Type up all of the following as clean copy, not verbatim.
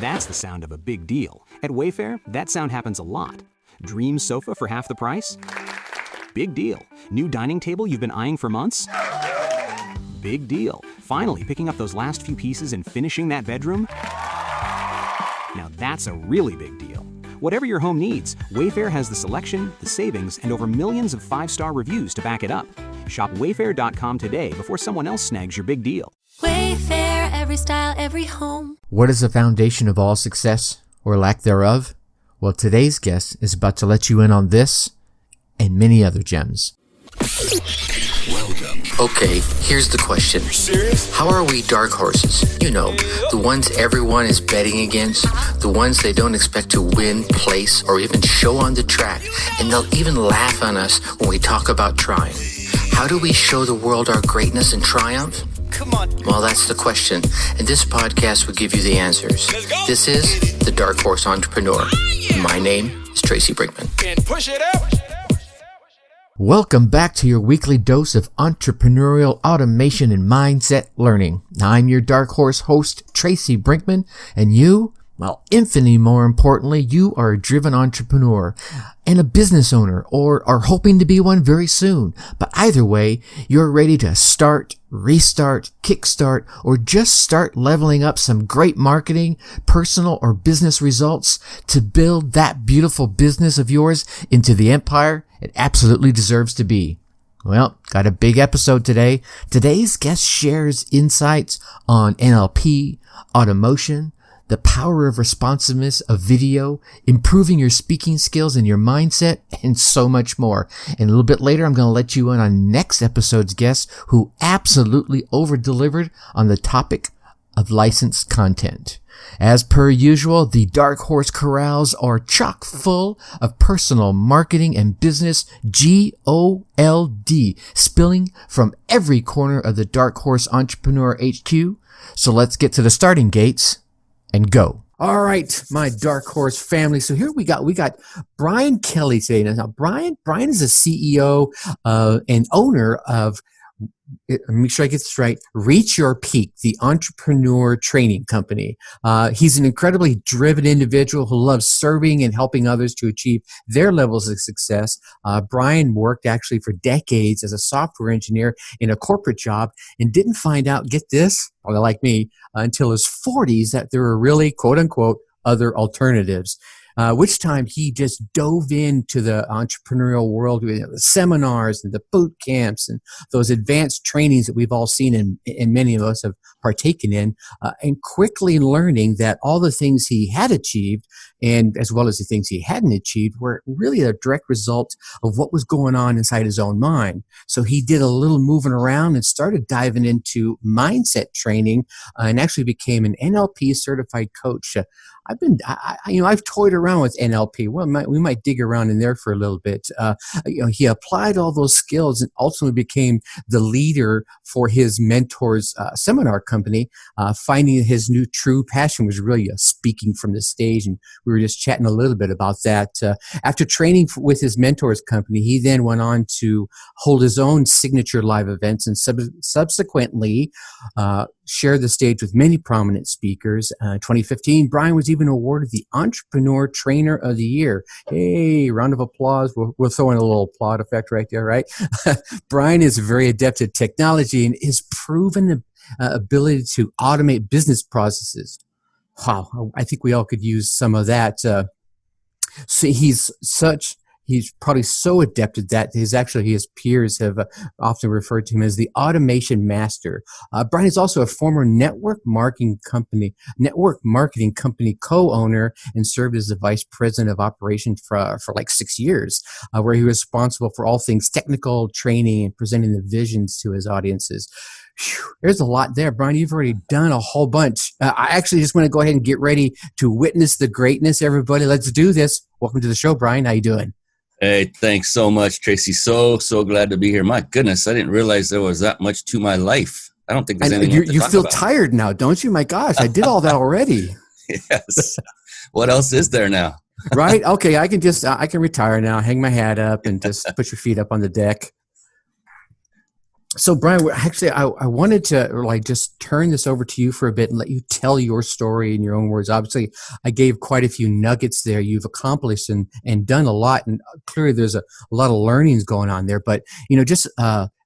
That's the sound of a big deal. At Wayfair, that sound happens a lot. Dream sofa for half the price? Big deal. New dining table you've been eyeing for months? Big deal. Finally picking up those last few pieces and finishing that bedroom? Now that's a really big deal. Whatever your home needs, Wayfair has the selection, the savings, and over millions of 5-star reviews to back it up. Shop wayfair.com today before someone else snags your big deal. Wayfair, every style, every home. What is the foundation of all success, or lack thereof? Well, today's guest is about to let you in on this and many other gems. Welcome. Okay, here's the question. Serious? How are we dark horses? You know, the ones everyone is betting against, the ones they don't expect to win, place, or even show on the track, and they'll even laugh on us when we talk about trying. How do we show the world our greatness and triumph? Come on. Well, that's the question, and this podcast will give you the answers. This is The Dark Horse Entrepreneur. My name is Tracy Brinkman. And push it up. Welcome back to your weekly dose of entrepreneurial automation and mindset learning. I'm your Dark Horse host, Tracy Brinkman, and you, well, infinitely more importantly, you are a driven entrepreneur and a business owner, or are hoping to be one very soon. But either way, you're ready to start, restart, kickstart, or just start leveling up some great marketing, personal or business results to build that beautiful business of yours into the empire it absolutely deserves to be. Well, got a big episode today. Today's guest shares insights on NLP, automotion, the power of responsiveness of video, improving your speaking skills and your mindset, and so much more. And a little bit later, I'm going to let you in on next episode's guest who absolutely over-delivered on the topic of licensed content. As per usual, the Dark Horse Corrals are chock full of personal marketing and business GOLD spilling from every corner of the Dark Horse Entrepreneur HQ. So let's get to the starting gates and go. All right, my Dark Horse family. So here we got Brian Kelly today. Now Brian is a CEO and owner of, make sure I get this right, Reach Your Peak, the entrepreneur training company. He's an incredibly driven individual who loves serving and helping others to achieve their levels of success. Brian worked actually for decades as a software engineer in a corporate job and didn't find out, get this, like me, until his 40s that there were really, quote unquote, other alternatives. Which time he just dove into the entrepreneurial world with the seminars and the boot camps and those advanced trainings that we've all seen and many of us have partaken in, and quickly learning that all the things he had achieved and as well as the things he hadn't achieved were really a direct result of what was going on inside his own mind. So he did a little moving around and started diving into mindset training and actually became an NLP certified coach. I've toyed around with NLP. Well, we might dig around in there for a little bit. He applied all those skills and ultimately became the leader for his mentor's seminar company. Finding his new true passion was really speaking from the stage, and we were just chatting a little bit about that. After training with his mentor's company, he then went on to hold his own signature live events and subsequently shared the stage with many prominent speakers. 2015, Brian was even awarded the Entrepreneur Trainer of the Year. Hey, round of applause. We'll throw in a little applaud effect right there, right? Brian is very adept at technology and his proven ability to automate business processes. Wow, I think we all could use some of that. So he's probably so adept at that. His peers have often referred to him as the automation master. Brian is also a former network marketing company co-owner and served as the vice president of operations for like 6 years, where he was responsible for all things technical training and presenting the visions to his audiences. Whew, there's a lot there, Brian. You've already done a whole bunch. I actually just want to go ahead and get ready to witness the greatness. Everybody, let's do this. Welcome to the show, Brian. How you doing? Hey, thanks so much, Tracy. So glad to be here. My goodness, I didn't realize there was that much to my life. I don't think there's anything left to you talk feel about. Tired now, don't you? My gosh, I did all that already. Yes. What else is there now? Right? Okay, I can retire now, hang my hat up, and just put your feet up on the deck. So Brian, actually, I wanted to like just turn this over to you for a bit and let you tell your story in your own words. Obviously, I gave quite a few nuggets there. You've accomplished and done a lot, and clearly there's a lot of learnings going on there. But just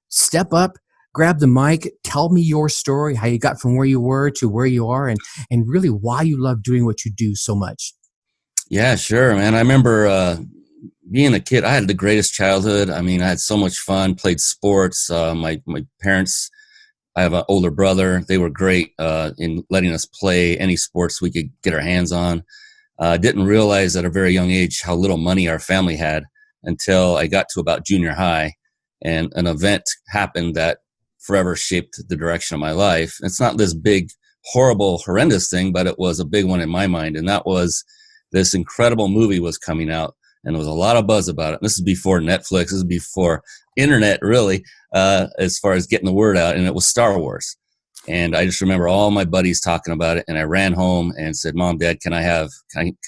step up, grab the mic, tell me your story, how you got from where you were to where you are, and really why you love doing what you do so much. Yeah, sure, man. I remember being a kid. I had the greatest childhood. I mean, I had so much fun, played sports. My parents, I have an older brother. They were great in letting us play any sports we could get our hands on. Didn't realize at a very young age how little money our family had until I got to about junior high, and an event happened that forever shaped the direction of my life. It's not this big, horrible, horrendous thing, but it was a big one in my mind. And that was this incredible movie was coming out, and there was a lot of buzz about it. This is before Netflix. This is before internet, really, as far as getting the word out. And it was Star Wars. And I just remember all my buddies talking about it. And I ran home and said, Mom, Dad, can I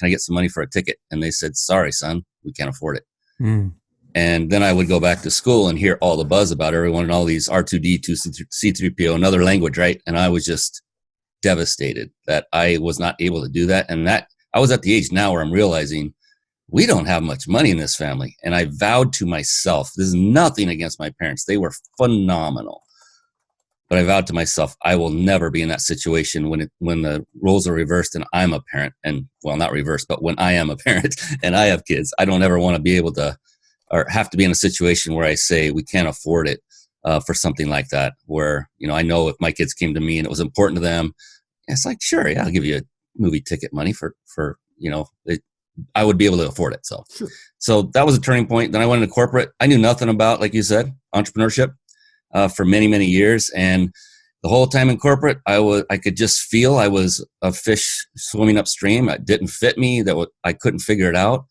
get some money for a ticket? And they said, sorry, son, we can't afford it. Mm. And then I would go back to school and hear all the buzz about everyone and all these R2D2, C3PO, another language, right? And I was just devastated that I was not able to do that. And that I was at the age now where I'm realizing we don't have much money in this family. And I vowed to myself, this is nothing against my parents. They were phenomenal. But I vowed to myself, I will never be in that situation when the roles are reversed and I'm a parent. And, well, not reversed, but when I am a parent and I have kids, I don't ever want to be able to or have to be in a situation where I say we can't afford it for something like that, where, I know if my kids came to me and it was important to them, it's like, sure, yeah, I'll give you a movie ticket money for I would be able to afford it. So that was a turning point. Then I went into corporate. I knew nothing about, like you said, entrepreneurship for many, many years. And the whole time in corporate, I could just feel I was a fish swimming upstream. It didn't fit me. I couldn't figure it out.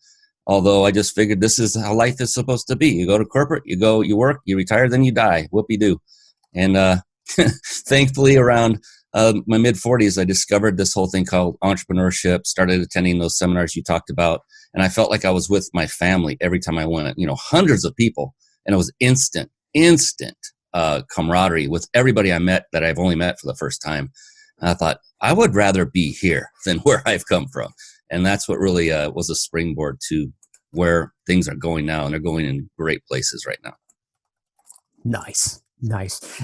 Although I just figured this is how life is supposed to be. You go to corporate, you work, you retire, then you die. Whoopie-doo. And thankfully around my mid-40s, I discovered this whole thing called entrepreneurship, started attending those seminars you talked about, and I felt like I was with my family every time I went. Hundreds of people, and it was instant camaraderie with everybody I met that I've only met for the first time. And I thought, I would rather be here than where I've come from. And that's what really was a springboard to where things are going now, and they're going in great places right now. Nice.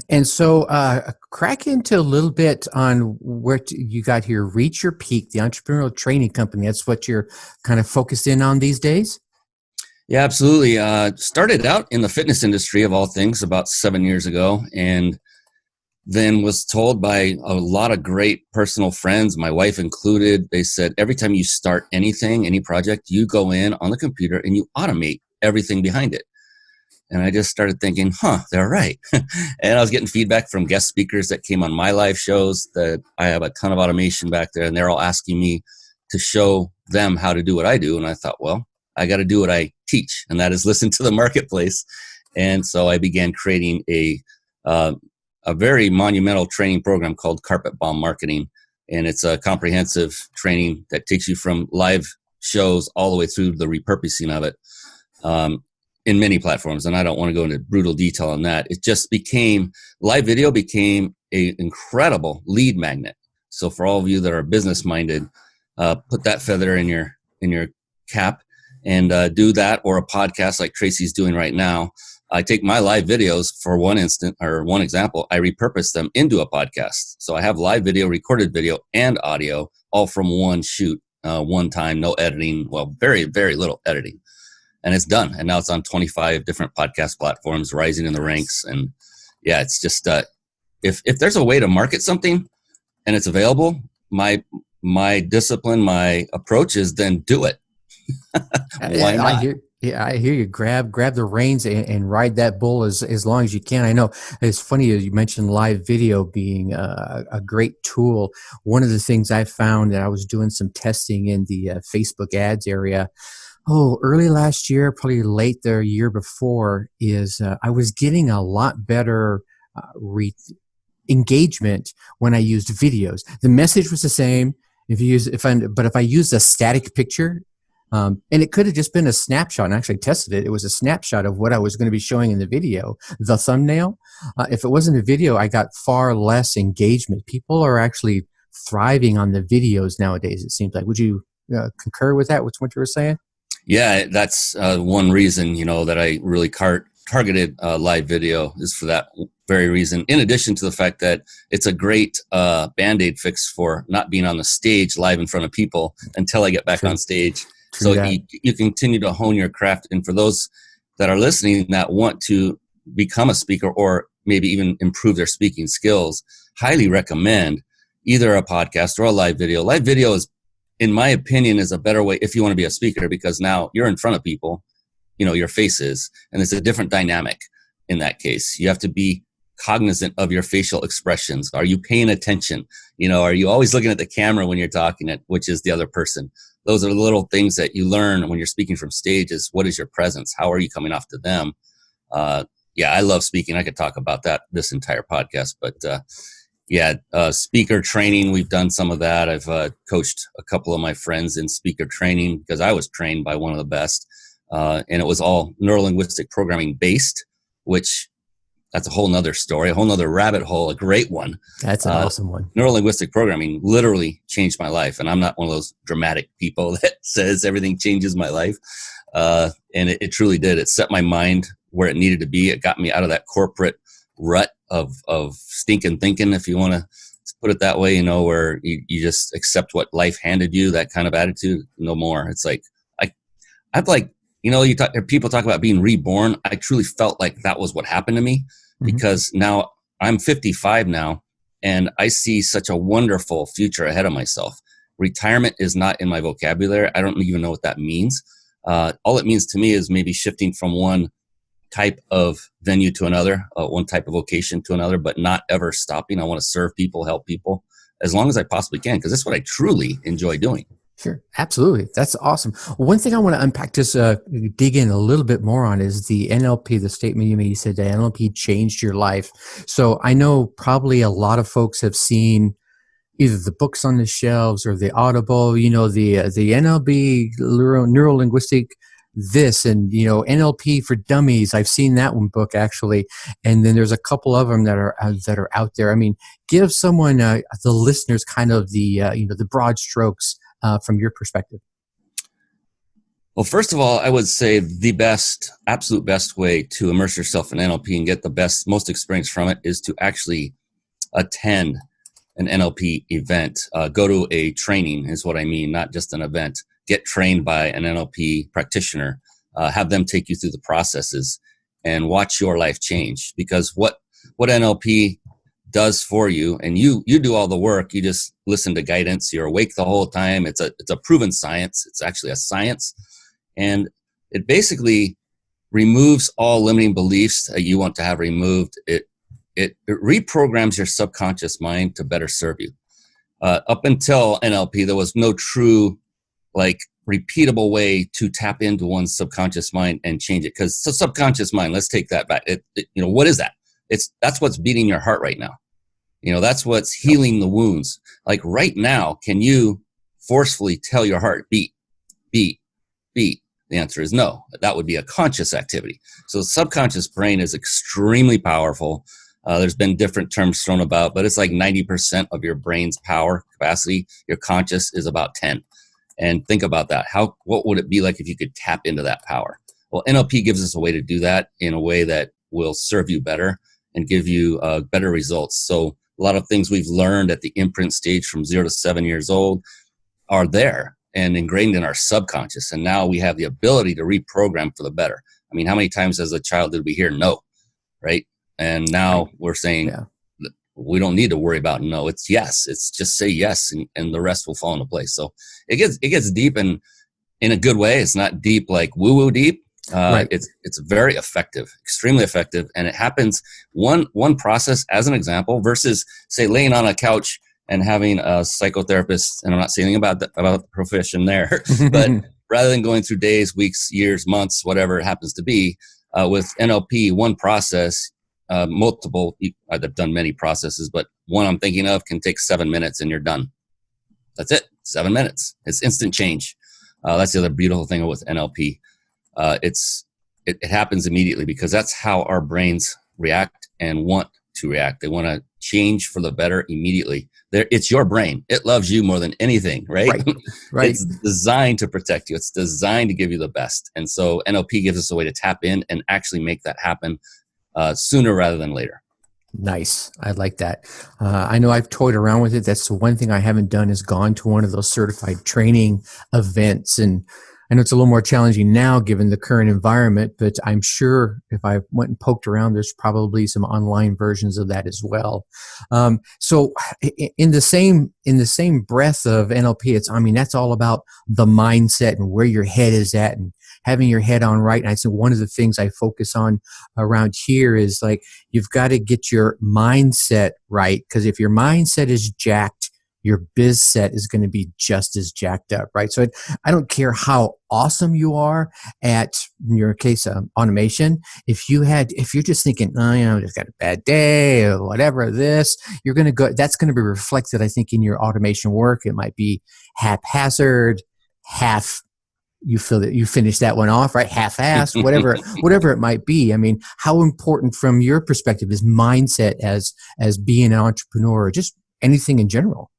And so crack into a little bit on where you got here, Reach Your Peak, the entrepreneurial training company. That's what you're kind of focused in on these days? Yeah, absolutely. Started out in the fitness industry of all things about 7 years ago, and then was told by a lot of great personal friends, my wife included. They said, every time you start anything, any project, you go in on the computer and you automate everything behind it. And I just started thinking, they're right. And I was getting feedback from guest speakers that came on my live shows that I have a ton of automation back there, and they're all asking me to show them how to do what I do. And I thought, well, I got to do what I teach, and that is listen to the marketplace. And so I began creating a very monumental training program called Carpet Bomb Marketing. And it's a comprehensive training that takes you from live shows all the way through the repurposing of it in many platforms. And I don't want to go into brutal detail on that. It just live video became an incredible lead magnet. So for all of you that are business minded, put that feather in your cap and do that, or a podcast like Tracy's doing right now. I take my live videos for one example, I repurpose them into a podcast. So I have live video, recorded video, and audio all from one shoot, one time, no editing, well, very, very little editing. And it's done. And now it's on 25 different podcast platforms, rising in the ranks. And yeah, it's just, if there's a way to market something and it's available, my discipline, my approach is then do it. Why not? I hear you. Grab the reins and ride that bull as long as you can. I know it's funny you mentioned live video being a great tool. One of the things I found that I was doing some testing in the Facebook ads area, early last year, probably late the year before, is I was getting a lot better engagement when I used videos. The message was the same. If I used a static picture, And it could have just been a snapshot, and I actually tested it. It was a snapshot of what I was going to be showing in the video, the thumbnail. If it wasn't a video, I got far less engagement. People are actually thriving on the videos nowadays, it seems like. Would you concur with that, with what you were saying? Yeah, that's one reason, that I really targeted live video is for that very reason. In addition to the fact that it's a great Band-Aid fix for not being on the stage live in front of people until I get back on stage. So you continue to hone your craft. And for those that are listening that want to become a speaker or maybe even improve their speaking skills, highly recommend either a podcast or a live video. Live video is, in my opinion, is a better way if you want to be a speaker, because now you're in front of people, your faces, and it's a different dynamic in that case. You have to be cognizant of your facial expressions. Are you paying attention? Are you always looking at the camera when you're talking, which is the other person? Those are the little things that you learn when you're speaking from stage is what is your presence? How are you coming off to them? I love speaking. I could talk about that this entire podcast, but speaker training, we've done some of that. I've coached a couple of my friends in speaker training because I was trained by one of the best. And it was all neurolinguistic programming based, which that's a whole nother story, a whole nother rabbit hole, a great one. That's an awesome one. Neurolinguistic programming literally changed my life. And I'm not one of those dramatic people that says everything changes my life. And it truly did. It set my mind where it needed to be. It got me out of that corporate rut of stinking thinking, if you want to put it that way, where you just accept what life handed you, that kind of attitude, no more. It's like, I've like, people talk about being reborn. I truly felt like that was what happened to me because now I'm 55 now and I see such a wonderful future ahead of myself. Retirement is not in my vocabulary. I don't even know what that means. All it means to me is maybe shifting from one type of venue to another, one type of vocation to another, but not ever stopping. I want to serve people, help people as long as I possibly can, because that's what I truly enjoy doing. Sure. Absolutely. That's awesome. One thing I want to unpack, just dig in a little bit more on is the NLP, the statement you made. You said the NLP changed your life. So I know probably a lot of folks have seen either the books on the shelves or the Audible, the NLP, neuro-linguistic this, and, NLP for dummies. I've seen that one book actually. And then there's a couple of them that are out there. I mean, give someone, the listeners kind of the broad strokes from your perspective. Well, first of all, I would say the absolute best way to immerse yourself in NLP and get the most experience from it is to actually attend an NLP event. Go to a training is what I mean, not just an event. Get trained by an NLP practitioner. Have them take you through the processes and watch your life change. Because what NLP does for you, and you do all the work, you just listen to guidance, you're awake the whole time. It's a proven science. It's actually a science. And it basically removes all limiting beliefs that you want to have removed. It reprograms your subconscious mind to better serve you. Up until NLP, there was no true, repeatable way to tap into one's subconscious mind and change it. Because the subconscious mind, let's take that back. What is that? That's what's beating your heart right now. That's what's healing the wounds. Like right now, can you forcefully tell your heart, beat, beat, beat? The answer is no. That would be a conscious activity. So the subconscious brain is extremely powerful. There's been different terms thrown about, but it's like 90% of your brain's power capacity. Your conscious is about 10. And think about that. What would it be like if you could tap into that power? Well, NLP gives us a way to do that in a way that will serve you better and give you better results. So a lot of things we've learned at the imprint stage from 0 to 7 years old are there and ingrained in our subconscious. And now we have the ability to reprogram for the better. I mean, how many times as a child did we hear no, right? And now we're saying we don't need to worry about no. It's yes. It's just say yes, and the rest will fall into place. So it gets deep in a good way. It's not deep like woo-woo deep. Right. It's very effective, extremely effective. And it happens one process as an example versus say laying on a couch and having a psychotherapist. And I'm not saying anything about the profession there, but rather than going through days, weeks, years, months, whatever it happens to be, with NLP, one process, multiple, I've done many processes, but one I'm thinking of can take 7 minutes and you're done. That's it. 7 minutes. It's instant change. That's the other beautiful thing with NLP. It happens immediately because that's how our brains react and want to react. They want to change for the better immediately. It's your brain. It loves you more than anything, right? Right. It's designed to protect you. It's designed to give you the best. And so NLP gives us a way to tap in and actually make that happen sooner rather than later. Nice. I like that. I know I've toyed around with it. That's the one thing I haven't done is gone to one of those certified training events. And I know it's a little more challenging now given the current environment, but I'm sure if I went and poked around, there's probably some online versions of that as well. So in the same breath of NLP, that's all about the mindset and where your head is at and having your head on right. And I think one of the things I focus on around here is like, you've got to get your mindset right. Because if your mindset is jacked, your biz set is going to be just as jacked up, right? So I don't care how awesome you are at, in your case, automation. If you're just thinking, I just got a bad day or whatever, that's going to be reflected, I think, in your automation work. It might be haphazard, you feel that you finished that one off, right? Half-assed, whatever it might be. I mean, how important from your perspective is mindset as being an entrepreneur or just anything in general?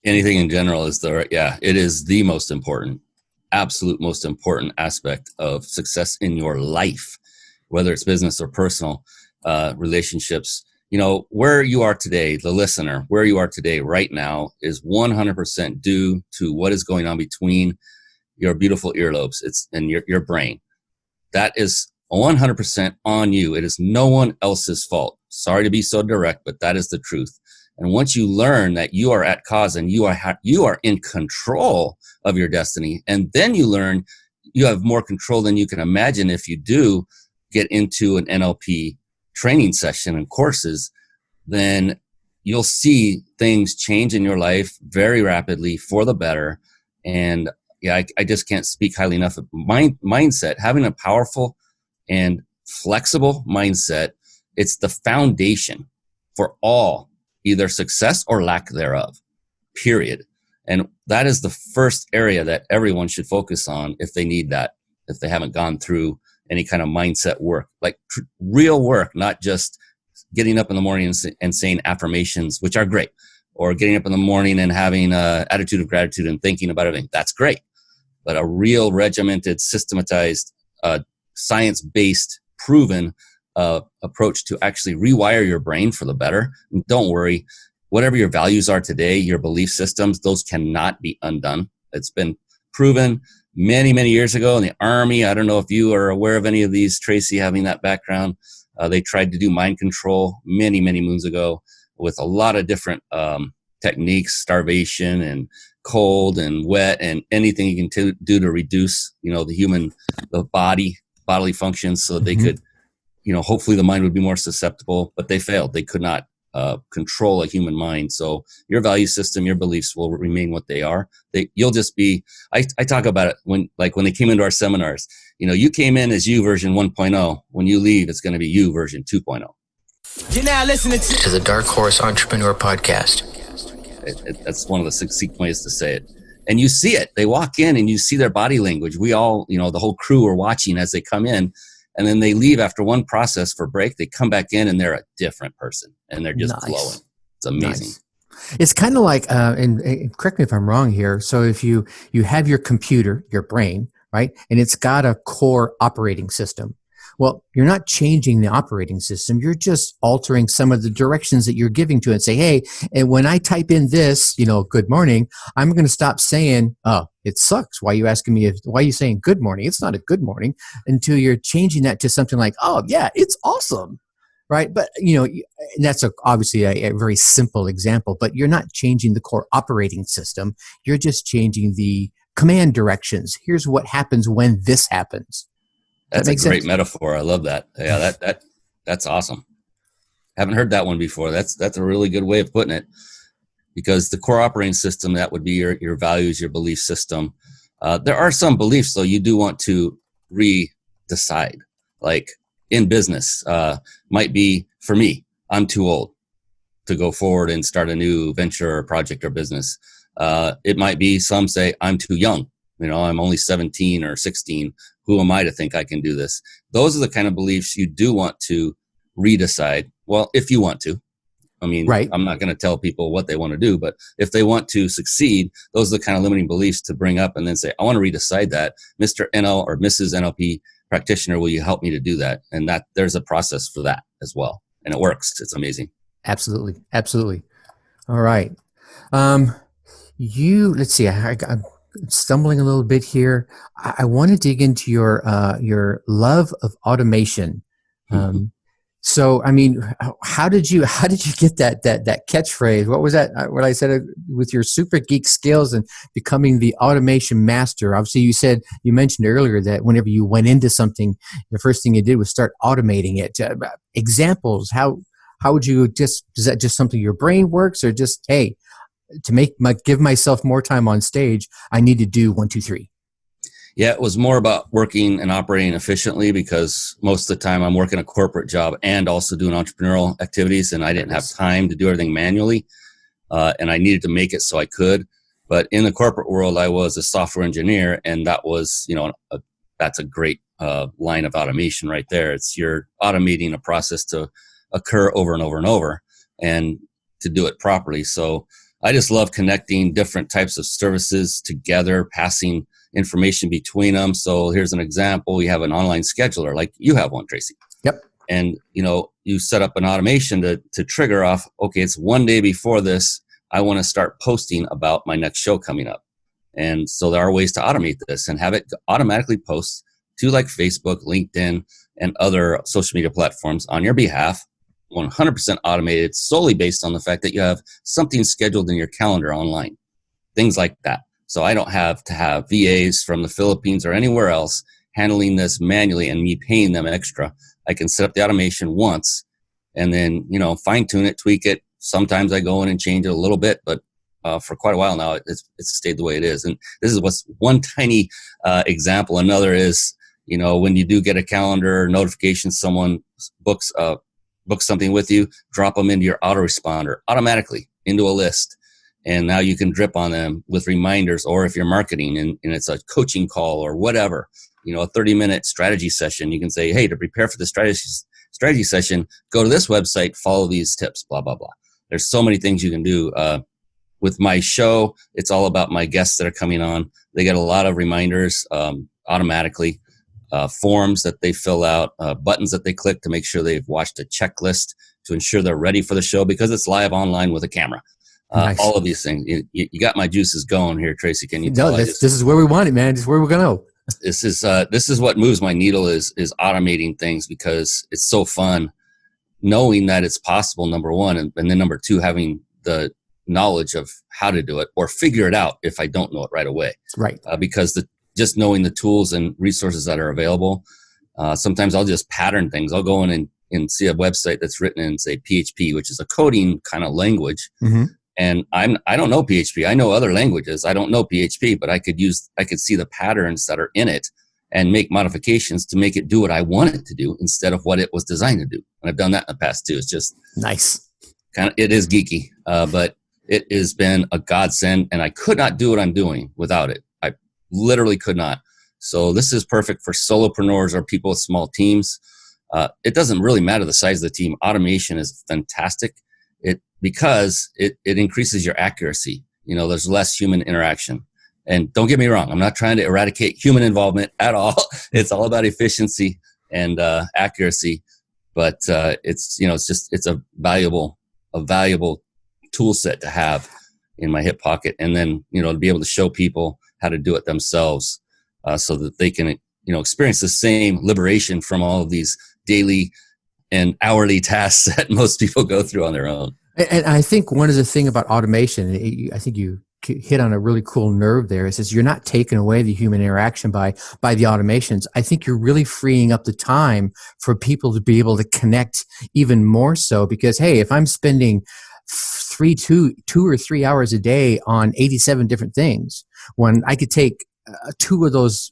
Anything in general is it is the most important, absolute most important aspect of success in your life, whether it's business or personal relationships. Where you are today, the listener, where you are today right now is 100% due to what is going on between your beautiful earlobes and your brain. That is 100% on you. It is no one else's fault. Sorry to be so direct, but that is the truth. And once you learn that you are at cause and you are in control of your destiny, and then you learn you have more control than you can imagine if you do get into an NLP training session and courses, then you'll see things change in your life very rapidly for the better. And I just can't speak highly enough of mindset. Having a powerful and flexible mindset, it's the foundation for all either success or lack thereof, period. And that is the first area that everyone should focus on if they need that, if they haven't gone through any kind of mindset work, like real work, not just getting up in the morning and saying affirmations, which are great, or getting up in the morning and having an attitude of gratitude and thinking about everything. That's great. But a real regimented, systematized, science-based, proven approach to actually rewire your brain for the better. And don't worry, whatever your values are today, your belief systems, those cannot be undone. It's been proven many, many years ago in the Army. I don't know if you are aware of any of these, Tracy, having that background. They tried to do mind control many, many moons ago with a lot of different techniques, starvation and cold and wet and anything you can do to reduce, the bodily functions so that they could, hopefully the mind would be more susceptible, but they failed. They could not control a human mind. So your value system, your beliefs will remain what they are. You'll just be, I talk about it when they came into our seminars, you came in as you version 1.0. When you leave, it's going to be you version 2.0. You're now listening to the Dark Horse Entrepreneur Podcast. That's one of the succinct ways to say it. And you see it. They walk in and you see their body language. We all, the whole crew are watching as they come in. And then they leave after one process for break. They come back in and they're a different person. And they're just glowing. It's amazing. Nice. It's kind of like, and correct me if I'm wrong here. So if you have your computer, your brain, right? And it's got a core operating system. Well, you're not changing the operating system. You're just altering some of the directions that you're giving to it and say, hey, and when I type in this, good morning, I'm going to stop saying, oh, it sucks. Why are you asking me? Why are you saying good morning? It's not a good morning until you're changing that to something like, oh, yeah, it's awesome. Right. But, that's obviously a very simple example, but you're not changing the core operating system. You're just changing the command directions. Here's what happens when this happens. That's a great metaphor. I love that. Yeah, that's awesome. Haven't heard that one before. That's a really good way of putting it, because the core operating system, that would be your values, your belief system. There are some beliefs, though, you do want to re-decide. Like in business, might be, for me, I'm too old to go forward and start a new venture or project or business. It might be some say I'm too young I'm only 17 or 16. Who am I to think I can do this? Those are the kind of beliefs you do want to redecide. Well, if you want to. I mean, Right. I'm not going to tell people what they want to do, but if they want to succeed, those are the kind of limiting beliefs to bring up and then say, I want to redecide that. Mr. NL or Mrs. NLP practitioner, will you help me to do that? And that there's a process for that as well. And it works. It's amazing. Absolutely. Absolutely. All right. Let's see, I'm stumbling a little bit here. I want to dig into your love of automation. So, I mean, how did you get that catchphrase? What was that? What I said with your super geek skills and becoming the automation master. Obviously, you mentioned earlier that whenever you went into something, the first thing you did was start automating it. Examples? How would you is that just something your brain works, or just, hey, to give myself more time on stage, I need to do 1, 2, 3? Yeah, it was more about working and operating efficiently, because most of the time I'm working a corporate job and also doing entrepreneurial activities, and I didn't have time to do everything manually, and I needed to make it so I could. But in the corporate world, I was a software engineer, and that was, that's a great line of automation right there. You're automating a process to occur over and over and over, and to do it properly. So I just love connecting different types of services together, passing information between them. So here's an example. You have an online scheduler, like you have one, Tracy. Yep. And, you set up an automation to trigger off, okay, it's one day before this, I want to start posting about my next show coming up. And so there are ways to automate this and have it automatically post to like Facebook, LinkedIn, and other social media platforms on your behalf, 100% automated, solely based on the fact that you have something scheduled in your calendar online, things like that. So I don't have to have VAs from the Philippines or anywhere else handling this manually and me paying them extra. I can set up the automation once and then, fine tune it, tweak it. Sometimes I go in and change it a little bit, but for quite a while now, it's stayed the way it is. And this is what's one tiny example. Another is, when you do get a calendar notification, someone books something with you, drop them into your autoresponder automatically into a list. And now you can drip on them with reminders, or if you're marketing and it's a coaching call or whatever, a 30-minute strategy session, you can say, hey, to prepare for the strategy session, go to this website, follow these tips, blah, blah, blah. There's so many things you can do. With my show, it's all about my guests that are coming on. They get a lot of reminders automatically, forms that they fill out, buttons that they click to make sure they've watched a checklist to ensure they're ready for the show, because it's live online with a camera. Nice. All of these things. You got my juices going here, Tracy. Can you tell? No, this is where we want it, man. This is where we're going to go. This is what moves my needle is automating things, because it's so fun knowing that it's possible, number one, and then number two, having the knowledge of how to do it or figure it out if I don't know it right away. Right. Because just knowing the tools and resources that are available, sometimes I'll just pattern things. I'll go in and see a website that's written in, say, PHP, which is a coding kind of language. Mm-hmm. And I don't know PHP. I know other languages. I don't know PHP, but I could see the patterns that are in it and make modifications to make it do what I want it to do instead of what it was designed to do. And I've done that in the past too. It's just nice. It is geeky, but it has been a godsend, and I could not do what I'm doing without it. I literally could not. So this is perfect for solopreneurs or people with small teams. It doesn't really matter the size of the team. Automation is fantastic. Because it increases your accuracy. There's less human interaction. And don't get me wrong, I'm not trying to eradicate human involvement at all. It's all about efficiency and accuracy. But it's a valuable tool set to have in my hip pocket. And then, to be able to show people how to do it themselves, so that they can, experience the same liberation from all of these daily and hourly tasks that most people go through on their own. And I think one of the thing about automation, I think you hit on a really cool nerve there, is you're not taking away the human interaction by the automations. I think you're really freeing up the time for people to be able to connect even more so, because, hey, if I'm spending 2 or 3 hours a day on 87 different things, when I could take 2 of those,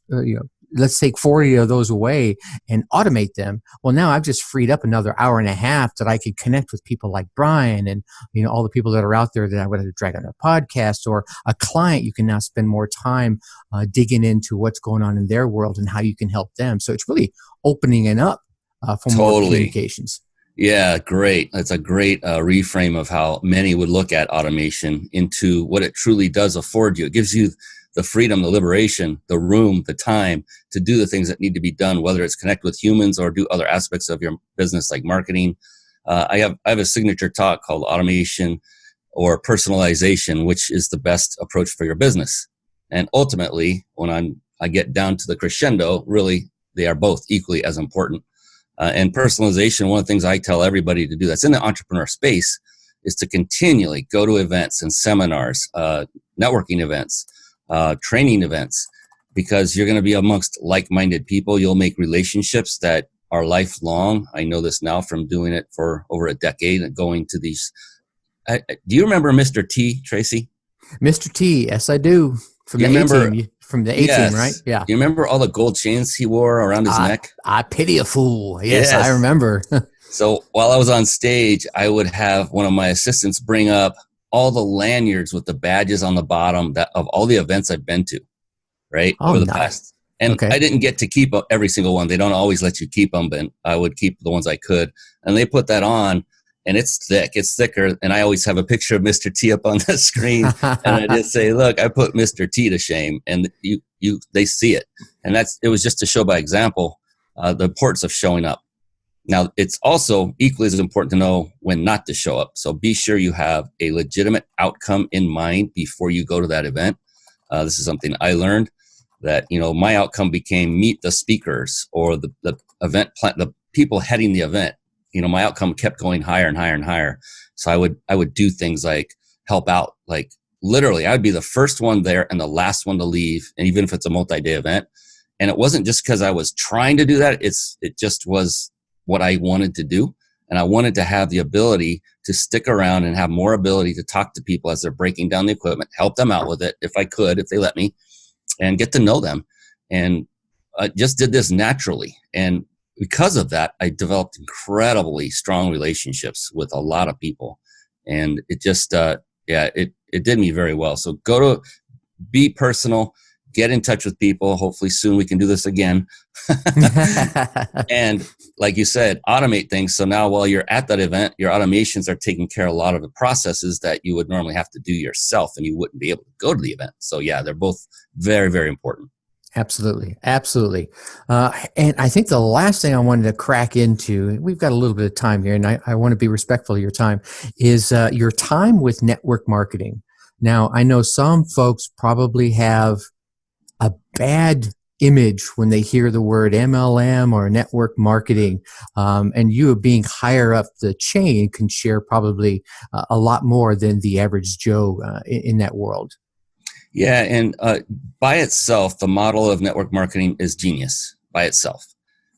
let's take 40 of those away and automate them. Well, now I've just freed up another hour and a half that I could connect with people like Brian and, all the people that are out there that I would have to drag on a podcast, or a client. You can now spend more time digging into what's going on in their world and how you can help them. So it's really opening it up for more communications. Yeah, great. That's a great reframe of how many would look at automation into what it truly does afford you. It gives you the freedom, the liberation, the room, the time to do the things that need to be done, whether it's connect with humans or do other aspects of your business like marketing. I have a signature talk called Automation or Personalization, which is the best approach for your business. And ultimately, when I get down to the crescendo, really, they are both equally as important. And personalization, one of the things I tell everybody to do that's in the entrepreneur space is to continually go to events and seminars, networking events, training events, because you're going to be amongst like-minded people. You'll make relationships that are lifelong. I know this now from doing it for over a decade and going to these. Do you remember Mr. T, Tracy? Mr. T, yes, I do. From the A-team, from the A-team, yes. Right? Yeah. You remember all the gold chains he wore around his neck? I pity a fool. Yes. I remember. So while I was on stage, I would have one of my assistants bring up all the lanyards with the badges on the bottom of all the events I've been to, right? Oh, over the nice. past. And I didn't get to keep every single one. They don't always let you keep them, but I would keep the ones I could. And they put that on, and it's thick. It's thicker. And I always have a picture of Mr. T up on the screen. And I just say, look, I put Mr. T to shame. And they see it. And it was just to show by example the importance of showing up. Now, it's also equally as important to know when not to show up. So be sure you have a legitimate outcome in mind before you go to that event. This is something I learned, that, my outcome became meet the speakers or the event plan, the people heading the event. My outcome kept going higher and higher and higher. So I would do things like help out, like literally I would be the first one there and the last one to leave. And even if it's a multi-day event, and it wasn't just because I was trying to do that. It just was what I wanted to do. And I wanted to have the ability to stick around and have more ability to talk to people as they're breaking down the equipment, help them out with it if I could, if they let me, and get to know them. And I just did this naturally. And because of that, I developed incredibly strong relationships with a lot of people. And it just, it did me very well. So be personal, get in touch with people. Hopefully soon we can do this again. And like you said, automate things. So now while you're at that event, your automations are taking care of a lot of the processes that you would normally have to do yourself, and you wouldn't be able to go to the event. So yeah, they're both very, very important. Absolutely. Absolutely. And I think the last thing I wanted to crack into, we've got a little bit of time here, and I want to be respectful of your time, is your time with network marketing. Now, I know some folks probably have a bad image when they hear the word MLM or network marketing, and you being higher up the chain can share probably a lot more than the average Joe in that world. Yeah, and by itself, the model of network marketing is genius by itself.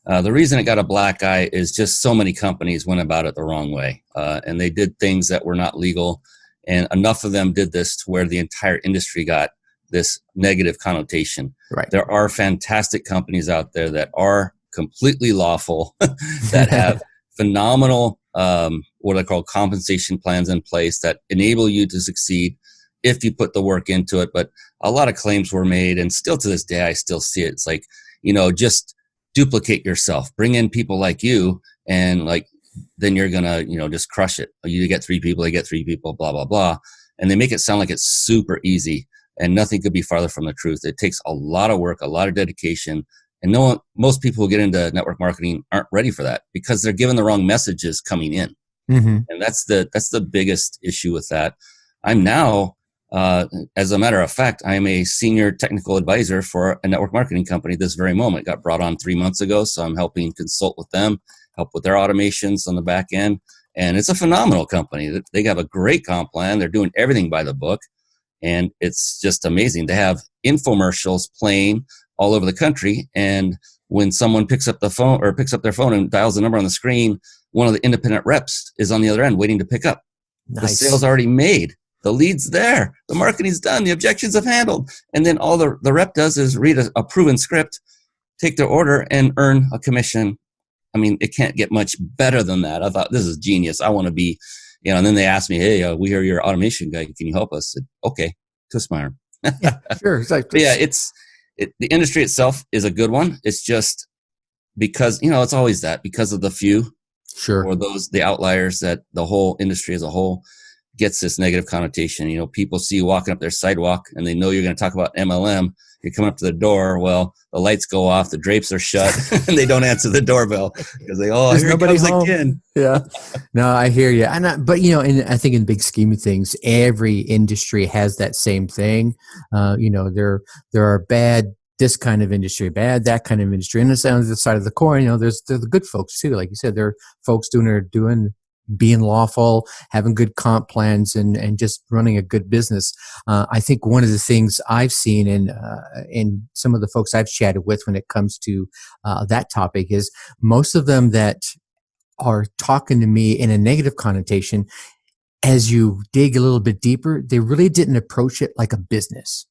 The reason it got a black eye is just so many companies went about it the wrong way, and they did things that were not legal, and enough of them did this to where the entire industry got this negative connotation. Right. There are fantastic companies out there that are completely lawful, that have phenomenal, what I call compensation plans in place that enable you to succeed if you put the work into it. But a lot of claims were made, and still to this day, I still see it. It's like, just duplicate yourself, bring in people like you, and then you're going to, just crush it. You get 3 people, they get 3 people, blah, blah, blah. And they make it sound like it's super easy, and nothing could be farther from the truth. It takes a lot of work, a lot of dedication. And most people who get into network marketing aren't ready for that because they're given the wrong messages coming in. Mm-hmm. And that's the biggest issue with that. I'm now, as a matter of fact, I am a senior technical advisor for a network marketing company this very moment. Got brought on 3 months ago, so I'm helping consult with them, help with their automations on the back end. And it's a phenomenal company. They have a great comp plan. They're doing everything by the book. And it's just amazing. They have infomercials playing all over the country. And when someone picks up their phone and dials the number on the screen, one of the independent reps is on the other end waiting to pick up. Nice. The sale's already made. The lead's there. The marketing's done. The objections have handled. And then all the rep does is read a proven script, take their order and earn a commission. I mean, it can't get much better than that. I thought, this is genius. I want to be, and then they asked me, hey, we hear you're an automation guy. Can you help us? I said, okay, twist my arm. Yeah, sure. Exactly. Yeah, the industry itself is a good one. It's just because, it's always that, because of the few, sure, or the outliers, that the whole industry as a whole gets this negative connotation. People see you walking up their sidewalk and they know you're going to talk about MLM. You're coming up to the door. Well, the lights go off, the drapes are shut, and they don't answer the doorbell because there's here nobody comes home again. Yeah, no, I hear you. But and I think in the big scheme of things, every industry has that same thing. There are bad this kind of industry, bad that kind of industry, and it's on the other side of the coin. There's the good folks too. Like you said, there are folks being lawful, having good comp plans, and just running a good business. I think one of the things I've seen in some of the folks I've chatted with when it comes to that topic is most of them that are talking to me in a negative connotation, as you dig a little bit deeper, they really didn't approach it like a business.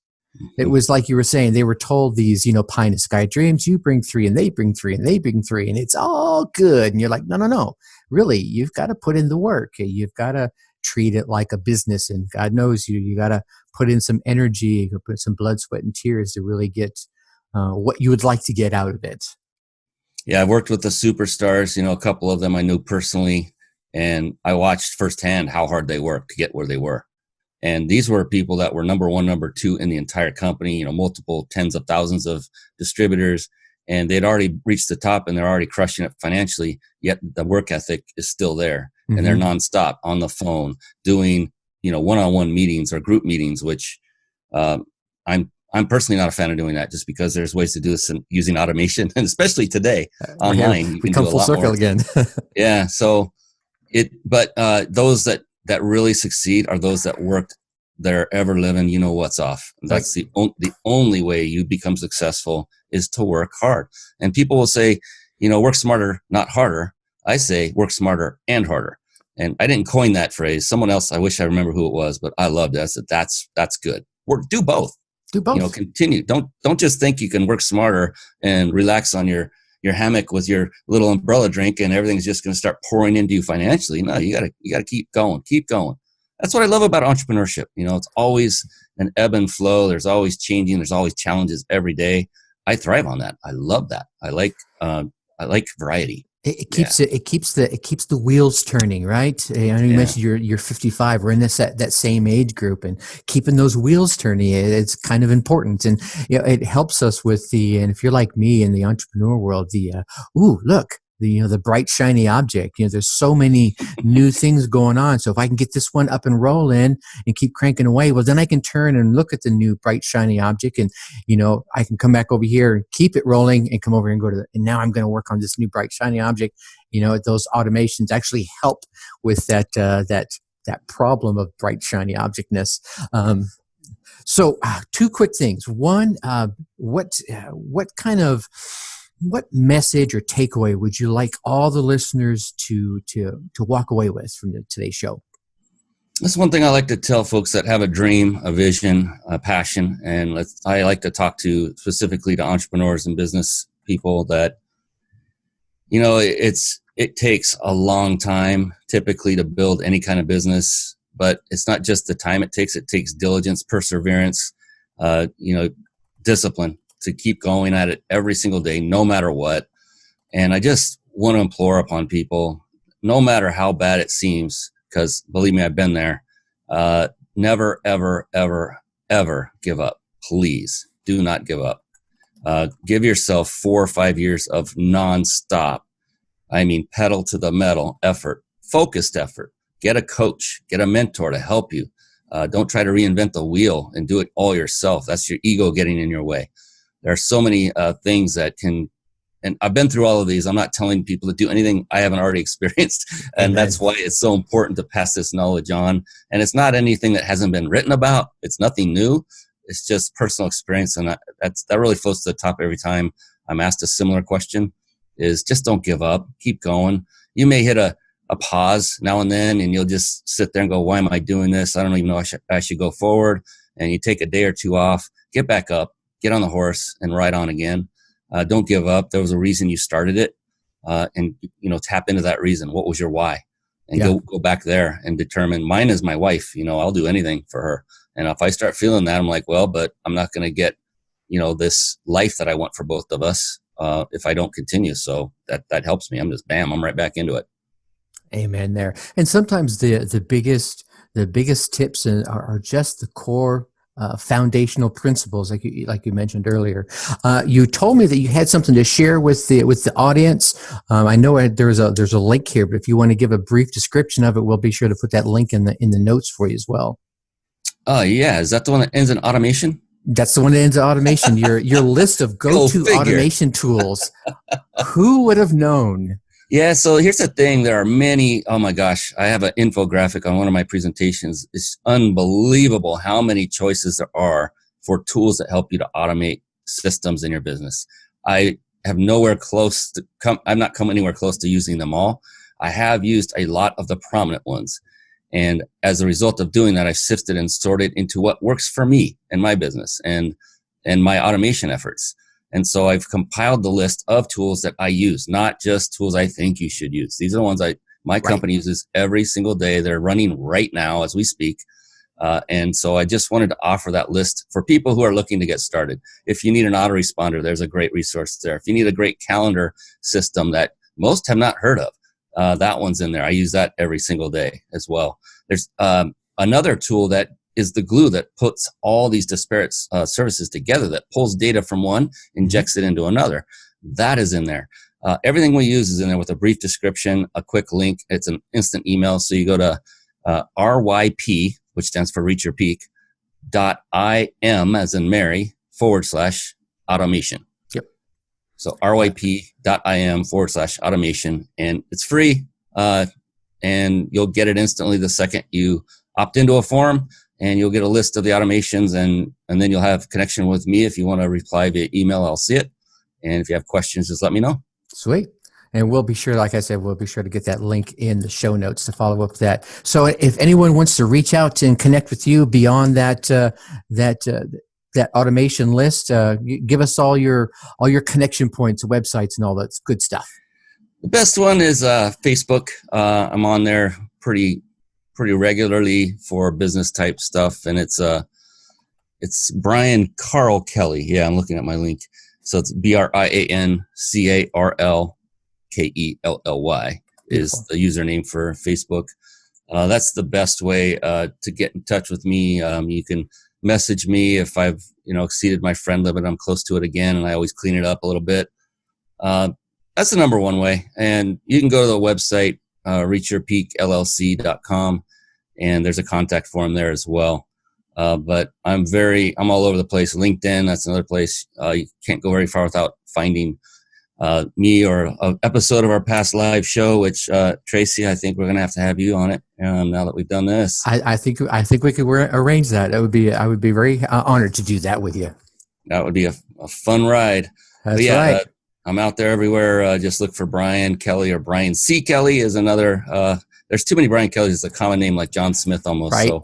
It was like you were saying, they were told these, pie in the sky dreams, you bring three and they bring three and they bring three and it's all good. And you're like, no. Really, you've got to put in the work. You've got to treat it like a business. And God knows you got to put in some energy, you put some blood, sweat, and tears to really get what you would like to get out of it. Yeah, I've worked with the superstars, a couple of them I knew personally, and I watched firsthand how hard they worked to get where they were. And these were people that were number one, number two in the entire company, multiple tens of thousands of distributors, and they'd already reached the top and they're already crushing it financially, yet the work ethic is still there. Mm-hmm. And they're nonstop on the phone doing, one-on-one meetings or group meetings, which I'm personally not a fan of doing that, just because there's ways to do this using automation, and especially today online. We come full circle again. Yeah. So those that really succeed are those that worked their ever living, what's off. That's the only way you become successful, is to work hard. And people will say, work smarter, not harder. I say work smarter and harder. And I didn't coin that phrase. Someone else, I wish I remember who it was, but I loved it. I said, that's good. Do both. Do both. Continue. Don't just think you can work smarter and relax on your hammock with your little umbrella drink and everything's just going to start pouring into you financially. No, you gotta keep going. That's what I love about entrepreneurship. It's always an ebb and flow. There's always changing. There's always challenges every day. I thrive on that. I love that. I like variety. It keeps the wheels turning, right? I know you mentioned you're 55. We're in that same age group, and keeping those wheels turning, it's kind of important. And it helps us with and if you're like me in the entrepreneur world, look, the bright shiny object. There's so many new things going on. So if I can get this one up and rolling and keep cranking away, well, then I can turn and look at the new bright shiny object, and I can come back over here and keep it rolling and come over and and now I'm going to work on this new bright shiny object. Those automations actually help with that problem of bright shiny objectness. So two quick things. One, what message or takeaway would you like all the listeners to walk away with from today's show? That's one thing I like to tell folks that have a dream, a vision, a passion. And I like to talk specifically to entrepreneurs and business people that, it takes a long time typically to build any kind of business, but it's not just the time it takes diligence, perseverance, discipline, to keep going at it every single day, no matter what. And I just want to implore upon people, no matter how bad it seems, because believe me, I've been there, never, ever, ever, ever give up. Please do not give up. Give yourself 4 or 5 years of nonstop, pedal to the metal effort, focused effort. Get a coach, get a mentor to help you. Don't try to reinvent the wheel and do it all yourself. That's your ego getting in your way. There are so many things that can, and I've been through all of these. I'm not telling people to do anything I haven't already experienced. And that's why it's so important to pass this knowledge on. And it's not anything that hasn't been written about. It's nothing new. It's just personal experience. And that really floats to the top every time I'm asked a similar question, is just don't give up. Keep going. You may hit a pause now and then, and you'll just sit there and go, why am I doing this? I don't even know I should go forward. And you take a day or two off, get back up, get on the horse and ride on again. Don't give up. There was a reason you started it, and tap into that reason. What was your why? And go back there and determine. Mine is my wife. I'll do anything for her. And if I start feeling that, I'm like, well, but I'm not going to get this life that I want for both of us if I don't continue. So that helps me. I'm right back into it. Amen there. And sometimes the biggest tips are just the core foundational principles, like you mentioned earlier. You told me that you had something to share with the audience. I know there's a link here, but if you want to give a brief description of it, we'll be sure to put that link in the notes for you as well. Yeah. Is that the one that ends in automation? That's the one that ends in automation. Your list of go-to automation tools. Who would have known? Yeah, so here's the thing. There are many. Oh my gosh, I have an infographic on one of my presentations. It's unbelievable how many choices there are for tools that help you to automate systems in your business. I'm not come anywhere close to using them all. I have used a lot of the prominent ones. And as a result of doing that, I've sifted and sorted into what works for me and my business and my automation efforts. And so I've compiled the list of tools that I use, not just tools I think you should use. These are the ones my company uses every single day. They're running right now as we speak. And so I just wanted to offer that list for people who are looking to get started. If you need an autoresponder, there's a great resource there. If you need a great calendar system that most have not heard of, that one's in there. I use that every single day as well. There's another tool that is the glue that puts all these disparate services together, that pulls data from one, injects it into another. That is in there. Everything we use is in there with a brief description, a quick link. It's an instant email. So you go to RYP, which stands for Reach Your Peak, .im, as in Mary, /automation. Yep. So RYP.im /automation. And it's free. And you'll get it instantly the second you opt into a form. And you'll get a list of the automations, and then you'll have connection with me. If you want to reply via email, I'll see it. And if you have questions, just let me know. Sweet. And we'll be sure, like I said, we'll be sure to get that link in the show notes to follow up with that. So if anyone wants to reach out and connect with you beyond that automation list, give us all your connection points, websites, and all that good stuff. The best one is Facebook. I'm on there pretty regularly for business type stuff, and it's Brian Carl Kelly. Yeah, I'm looking at my link. So it's BrianCarlKelly is the username for Facebook. That's the best way to get in touch with me. You can message me if I've exceeded my friend limit. I'm close to it again, and I always clean it up a little bit. That's the number one way. And you can go to the website, reachyourpeakllc.com, and there's a contact form there as well. But I'm all over the place. LinkedIn, that's another place. You can't go very far without finding me or an episode of our past live show, which Tracy, I think we're going to have you on it now that we've done this. I think we could arrange that. I would be very honored to do that with you. That would be a fun ride. That's right. I'm out there everywhere. Just look for Brian Kelly, or Brian C. Kelly is another. There's too many Brian Kellys. It's a common name like John Smith almost. Right. So.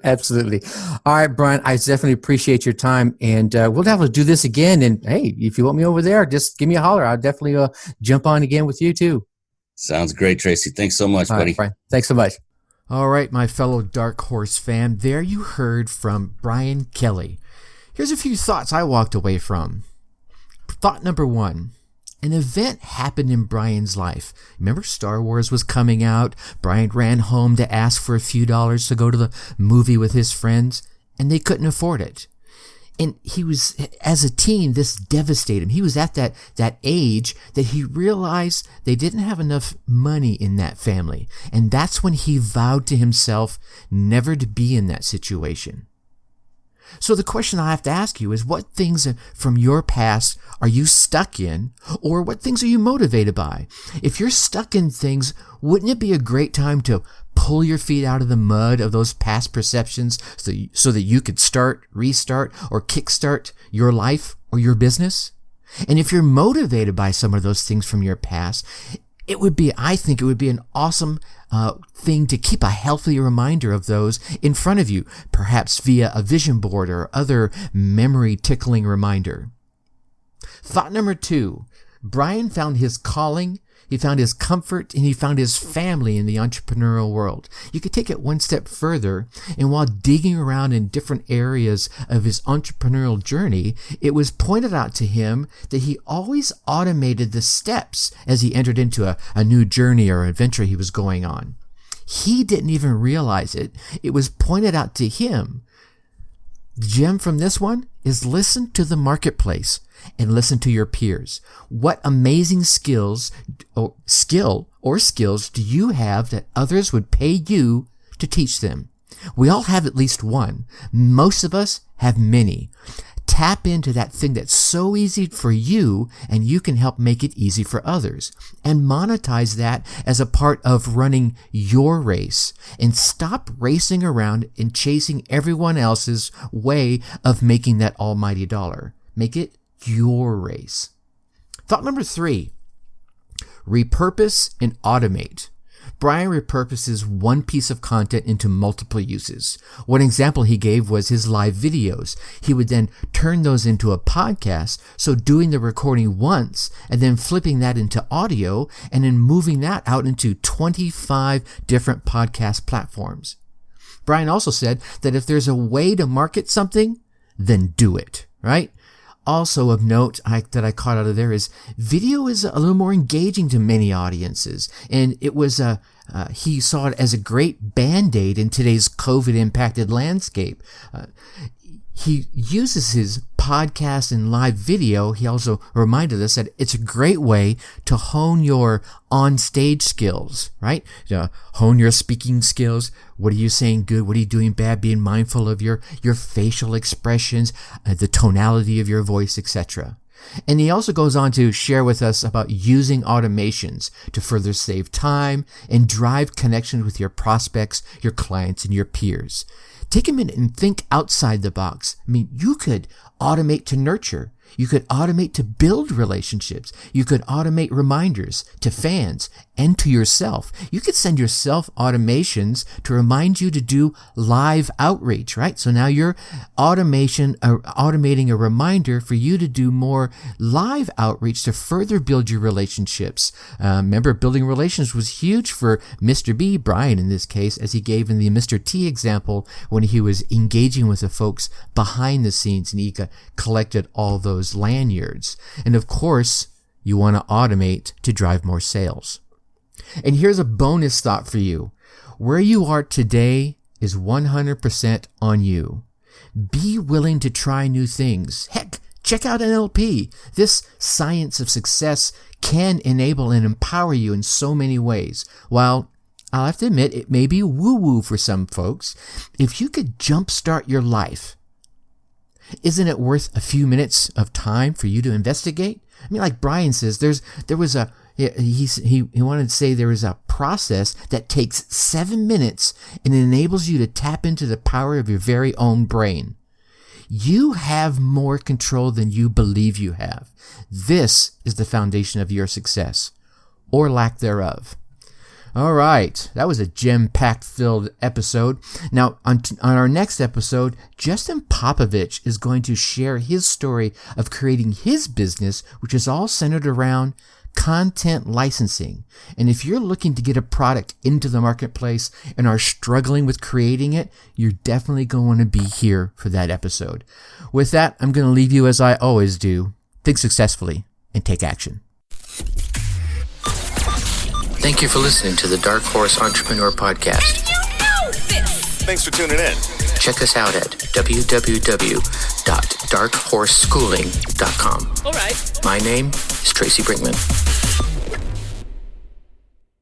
Absolutely. All right, Brian, I definitely appreciate your time, and we'll definitely do this again. And hey, if you want me over there, just give me a holler. I'll definitely jump on again with you too. Sounds great, Tracy. Thanks so much, buddy. Right, Brian. Thanks so much. All right, my fellow Dark Horse fam, there you heard from Brian Kelly. Here's a few thoughts I walked away from. Thought number one. An event happened in Brian's life. Remember, Star Wars was coming out. Brian ran home to ask for a few dollars to go to the movie with his friends, and they couldn't afford it. And he was, as a teen, this devastated him. He was at that age that he realized they didn't have enough money in that family. And that's when he vowed to himself never to be in that situation. So the question I have to ask you is, what things from your past are you stuck in, or what things are you motivated by? If you're stuck in things, wouldn't it be a great time to pull your feet out of the mud of those past perceptions so that you could start, restart, or kickstart your life or your business? And if you're motivated by some of those things from your past, I think it would be an awesome thing to keep a healthy reminder of those in front of you, perhaps via a vision board or other memory tickling reminder. Thought number 2, Brian found his calling, he found his comfort, and he found his family in the entrepreneurial world. You could take it one step further, and while digging around in different areas of his entrepreneurial journey, it was pointed out to him that he always automated the steps as he entered into a new journey or adventure he was going on. He didn't even realize it. It was pointed out to him. The gem from this one is listen to the marketplace and listen to your peers. What amazing skills do you have that others would pay you to teach them? We all have at least one. Most of us have many. Tap into that thing that's so easy for you, and you can help make it easy for others. And monetize that as a part of running your race. And stop racing around and chasing everyone else's way of making that almighty dollar. Make it your race. Thought number 3, repurpose and automate. Brian repurposes one piece of content into multiple uses. One example he gave was his live videos. He would then turn those into a podcast, so doing the recording once and then flipping that into audio and then moving that out into 25 different podcast platforms. Brian also said that if there's a way to market something, then do it, right? Also of note that I caught out of there is video is a little more engaging to many audiences, and it was he saw it as a great band-aid in today's COVID-impacted landscape. He uses his podcast and live video. He also reminded us that it's a great way to hone your on-stage skills, right? Hone your speaking skills. What are you saying good? What are you doing bad? Being mindful of your facial expressions, the tonality of your voice, etc. And he also goes on to share with us about using automations to further save time and drive connections with your prospects, your clients, and your peers. Take a minute and think outside the box. I mean, you could automate to nurture. You could automate to build relationships. You could automate reminders to fans and to yourself. You could send yourself automations to remind you to do live outreach, right? So now you're automating a reminder for you to do more live outreach to further build your relationships. Remember, building relations was huge for Mr. B, Brian in this case, as he gave in the Mr. T example when he was engaging with the folks behind the scenes and he collected all those lanyards. And of course, you want to automate to drive more sales. And here's a bonus thought for you. Where you are today is 100% on you. Be willing to try new things. Heck, check out NLP. This science of success can enable and empower you in so many ways. While I'll have to admit, it may be woo-woo for some folks, if you could jumpstart your life, isn't it worth a few minutes of time for you to investigate? I mean, like Brian says, he wanted to say there is a process that takes 7 minutes and enables you to tap into the power of your very own brain. You have more control than you believe you have. This is the foundation of your success, or lack thereof. All right, that was a gem-packed filled episode. Now, on our next episode, Justin Popovich is going to share his story of creating his business, which is all centered around content licensing. And if you're looking to get a product into the marketplace and are struggling with creating it, you're definitely going to be here for that episode. With that, I'm going to leave you as I always do. Think successfully and take action. Thank you for listening to the Dark Horse Entrepreneur Podcast. And you know this! Thanks for tuning in. Check us out at www.darkhorseschooling.com. All right. My name is Tracy Brinkman.